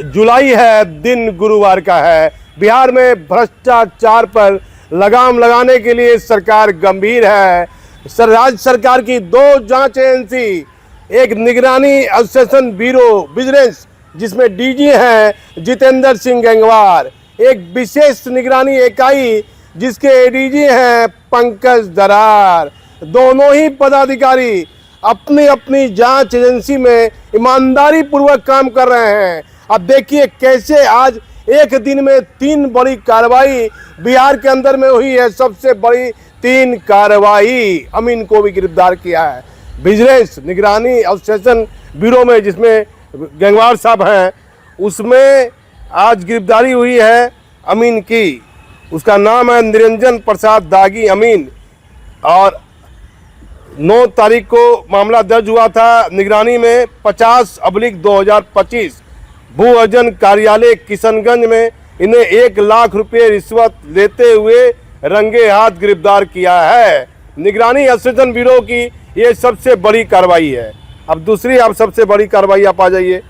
जुलाई है, दिन गुरुवार का है। बिहार में भ्रष्टाचार पर लगाम लगाने के लिए सरकार गंभीर है। राज्य सरकार की 2 जांच एजेंसी, एक निगरानी एसोसिएशन ब्यूरो विजिलेंस जिसमें डीजी हैं जितेंद्र सिंह गंगवार, एक विशेष निगरानी इकाई जिसके एडीजी हैं पंकज दरार। दोनों ही पदाधिकारी अपनी अपनी जांच एजेंसी में ईमानदारी पूर्वक काम कर रहे हैं। अब देखिए कैसे आज एक दिन में 3 बड़ी कार्रवाई बिहार के अंदर में हुई है। सबसे बड़ी 3 कार्रवाई। अमीन को भी गिरफ्तार किया है विजिलेंस निगरानी एसोसिएशन ब्यूरो में, जिसमें गंगवार साहब हैं, उसमें आज गिरफ्तारी हुई है अमीन की। उसका नाम है निरंजन प्रसाद दागी अमीन। और 9 तारीख को मामला दर्ज हुआ था निगरानी में 50/2025 भू अर्जन कार्यालय किशनगंज में। इन्हें 1 लाख रुपये रिश्वत लेते हुए रंगे हाथ गिरफ्तार किया है। निगरानी एसोसिएशन ब्यूरो की ये सबसे बड़ी कार्रवाई है। अब दूसरी आप सबसे बड़ी कार्रवाई आप आ जाइए।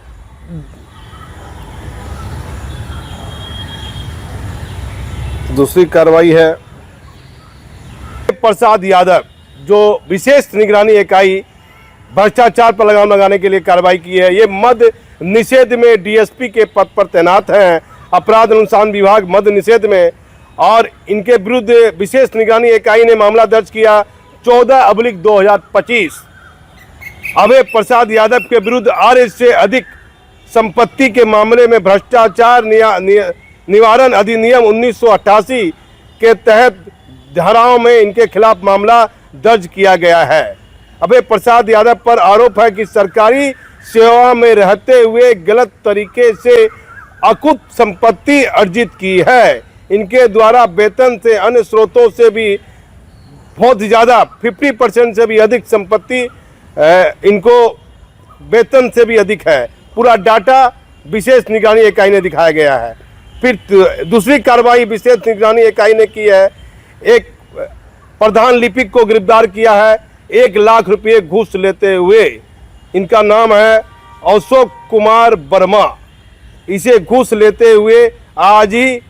दूसरी कार्रवाई है प्रसाद यादव, जो विशेष निगरानी इकाई भ्रष्टाचार पर लगाम लगाने के लिए कार्रवाई की है। ये मद्य निषेध में डीएसपी के पद पर तैनात हैं, अपराध अनुसंधान विभाग मद्य निषेध में। और इनके विरुद्ध विशेष निगरानी इकाई ने मामला दर्ज किया 14/2025। अभय प्रसाद यादव के विरुद्ध 8 से अधिक संपत्ति के मामले में भ्रष्टाचार निवारण अधिनियम 1988 के तहत धाराओं में इनके खिलाफ मामला दर्ज किया गया है। अभय प्रसाद यादव पर आरोप है कि सरकारी सेवा में रहते हुए गलत तरीके से अकुत संपत्ति अर्जित की है। इनके द्वारा वेतन से अन्य स्रोतों से भी बहुत ज़्यादा 50% से भी अधिक संपत्ति इनको वेतन से भी अधिक है। पूरा डाटा विशेष निगरानी इकाई ने दिखाया गया है। फिर दूसरी कार्रवाई विशेष निगरानी इकाई ने की है, एक प्रधान लिपिक को गिरफ्तार किया है 1 लाख रुपये घूस लेते हुए। इनका नाम है अशोक कुमार वर्मा। इसे घूस लेते हुए आज ही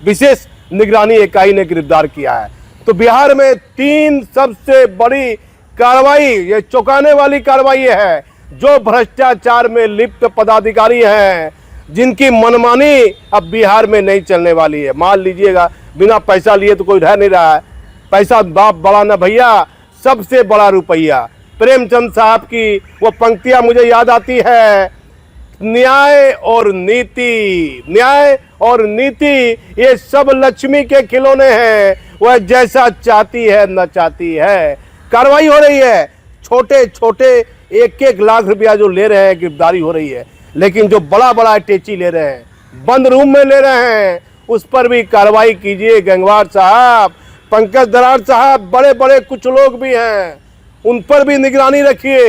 विशेष निगरानी इकाई ने गिरफ्तार किया है। तो बिहार में 3 सबसे बड़ी कार्रवाई, ये चौंकाने वाली कार्रवाई है। जो भ्रष्टाचार में लिप्त पदाधिकारी हैं, जिनकी मनमानी अब बिहार में नहीं चलने वाली है। मान लीजिएगा बिना पैसा लिए तो कोई रह नहीं रहा है। पैसा बाप बड़ा ना भैया, सबसे बड़ा रुपया। प्रेमचंद साहब की वो पंक्तियां मुझे याद आती है, न्याय और नीति, न्याय और नीति ये सब लक्ष्मी के खिलौने हैं, वह जैसा चाहती है न चाहती है। कार्रवाई हो रही है, छोटे छोटे 1-1 लाख रुपया जो ले रहे हैं गिरफ्तारी हो रही है। लेकिन जो बड़ा बड़ा अटैची ले रहे हैं, बंद रूम में ले रहे हैं, उस पर भी कार्रवाई कीजिए। गंगवार साहब, पंकज दरार साहब, बड़े बड़े कुछ लोग भी हैं, उन पर भी निगरानी रखिए।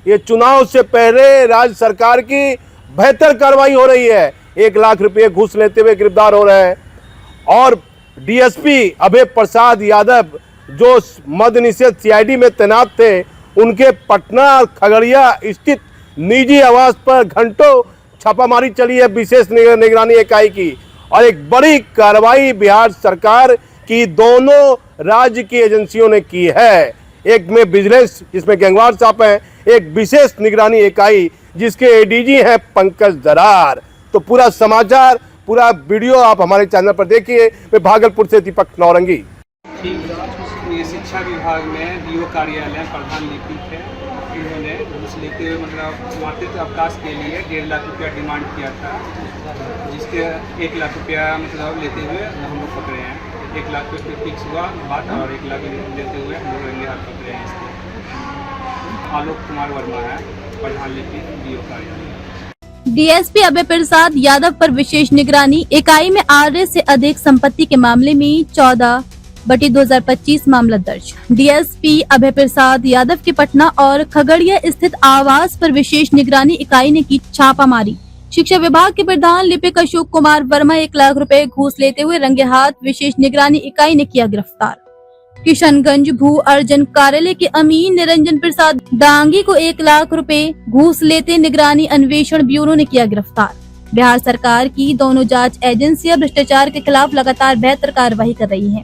ये चुनाव से पहले राज्य सरकार की बेहतर कार्रवाई हो रही है। 1 लाख रुपये घूस लेते हुए गिरफ्तार हो रहे हैं। और डीएसपी अभय प्रसाद यादव जो मद्य निषेध सीआईडी में तैनात थे, उनके पटना खगड़िया स्थित निजी आवास पर घंटों छापामारी चली है विशेष निगरानी इकाई की। और एक बड़ी कार्रवाई बिहार सरकार की दोनों राज्य की एजेंसियों ने की है। एक में विजिलेंस जिसमें गंगवार साहब हैं, एक विशेष निगरानी इकाई जिसके एडीजी हैं पंकज दरार। तो पूरा समाचार, पूरा वीडियो आप हमारे चैनल पर देखिए। मैं भागलपुर से दीपक नौरंगी। ये शिक्षा विभाग में डीओ कार्यालय प्रधान लिपिक है, इन्होंने घूस लेते हुए मतलब मातृत्व अवकाश के लिए 1.5 लाख रुपया डिमांड किया था, जिसके 1 लाख रुपया मतलब लेते हुए हम लोग पकड़े हैं। 1 लाख रुपये फिक्स हुआ बात और 1 लाख लेते हुए हम लोग रंगे हाथ पकड़े हैं। इसके आलोक कुमार वर्मा है, प्रधान लिपिक डीओ कार्यालय। डीएसपी अभय प्रसाद यादव पर विशेष निगरानी इकाई में 8 से अधिक संपत्ति के मामले में 14/2025 मामला दर्ज। डीएसपी अभय प्रसाद यादव के पटना और खगड़िया स्थित आवास पर विशेष निगरानी इकाई ने की छापामारी। शिक्षा विभाग के प्रधान लिपिक अशोक कुमार वर्मा 1 लाख रुपए घूस लेते हुए रंगे हाथ विशेष निगरानी इकाई ने किया गिरफ्तार। किशनगंज भू अर्जन कार्यालय के अमीन निरंजन प्रसाद दांगी को 1 लाख रुपए घूस लेते निगरानी अन्वेषण ब्यूरो ने किया गिरफ्तार। बिहार सरकार की दोनों जांच एजेंसियां भ्रष्टाचार के खिलाफ लगातार बेहतर कार्रवाई कर रही हैं।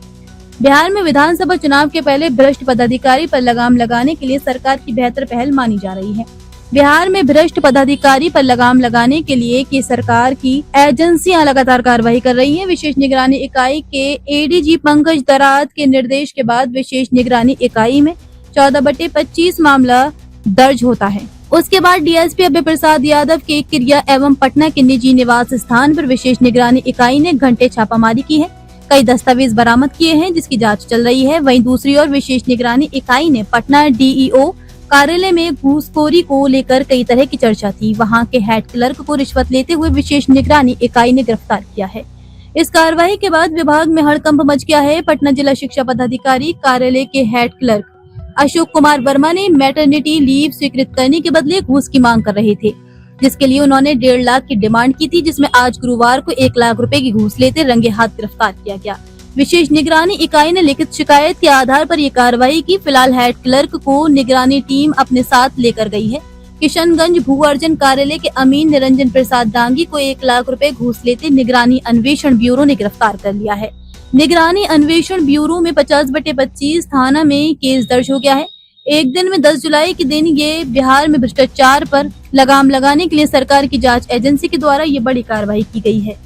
बिहार में विधानसभा चुनाव के पहले भ्रष्ट पदाधिकारी पर लगाम लगाने के लिए सरकार की बेहतर पहल मानी जा रही है। बिहार में भ्रष्ट पदाधिकारी पर लगाम लगाने के लिए की सरकार की एजेंसियां लगातार कार्रवाई कर रही हैं। विशेष निगरानी इकाई के एडीजी पंकज दराद के निर्देश के बाद विशेष निगरानी इकाई में 14/25 मामला दर्ज होता है। उसके बाद डीएसपी अभय प्रसाद यादव के किरिया एवं पटना के निजी निवास स्थान पर विशेष निगरानी इकाई ने घंटे छापामारी की है। कई दस्तावेज बरामद किए हैं जिसकी जांच चल रही है। वहीं दूसरी ओर विशेष निगरानी इकाई ने पटना डीईओ कार्यालय में घूसखोरी को लेकर कई तरह की चर्चा थी। वहां के हेड क्लर्क को रिश्वत लेते हुए विशेष निगरानी इकाई ने गिरफ्तार किया है। इस कार्रवाई के बाद विभाग में हड़कंप मच गया है। पटना जिला शिक्षा पदाधिकारी कार्यालय के हेड क्लर्क अशोक कुमार वर्मा ने मैटरनिटी लीव स्वीकृत करने के बदले घूस की मांग कर रहे थे, जिसके लिए उन्होंने 1.5 लाख की डिमांड की थी, जिसमें आज गुरुवार को 1 लाख रुपए की घूस लेते रंगे हाथ गिरफ्तार किया गया। विशेष निगरानी इकाई ने लिखित शिकायत के आधार पर ये कार्रवाई की। फिलहाल हेड क्लर्क को निगरानी टीम अपने साथ लेकर गई है। किशनगंज भू अर्जन कार्यालय के अमीन निरंजन प्रसाद डांगी को 1 लाख रुपए घूस लेते निगरानी अन्वेषण ब्यूरो ने गिरफ्तार कर लिया है। निगरानी अन्वेषण ब्यूरो में 50/25 थाना में केस दर्ज हो गया है। एक दिन में 10 जुलाई के दिन ये बिहार में भ्रष्टाचार पर लगाम लगाने के लिए सरकार की जांच एजेंसी के द्वारा ये बड़ी कार्रवाई की गई है।